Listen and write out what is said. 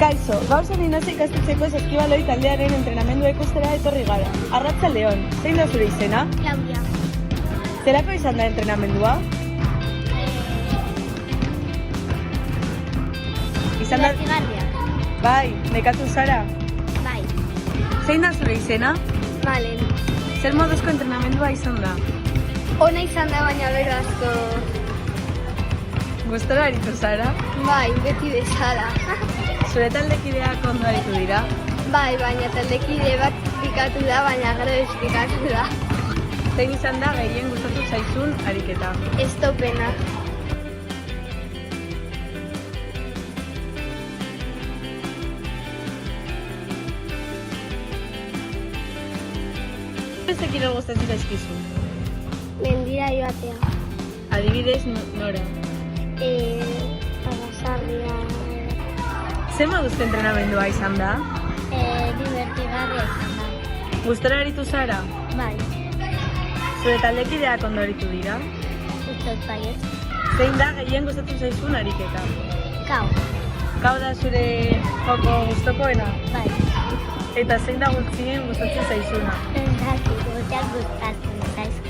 Kaixo, gaur zen Inazi ikastetxeko saskibaloi taldearen entrenamendua ikustera etorri gara. Arratsaldeon, zein da zure izena? Claudia. Zelako izan da entrenamendua? Izan da... Divertigarria. Bai, nekatu zara? Bai. Zein da zure izena? Malen. Zer moduzko entrenamendua izan da? Ona izan da baina bero asko. Gustora aritu zara? Bai, beti bezala. Zure taldekideak ondo aritu dira? Bai, baina taldekide bat pikatu da, baina gero ez pikatu da. Zein izan da gehien gustatu zaizun ariketa? Estopena. Beste kirol gustatzen zaizkizu? Mendira joatea. Adibidez, nora? Arrasarria. Zer moduzko entrenamendua izan da? Divertigarria izan da. Gustora aritu zara? Bai, Zure taldekideak ondo aritu dira? ustot baiet. Zein da gehien gustatzen zaizun ariketa? Kau. Gau da zure joko gustokoena? Bai. Eta zein da gutxien gustatzen zaizuna? Zentaki, gutiak gustatzen zaizko.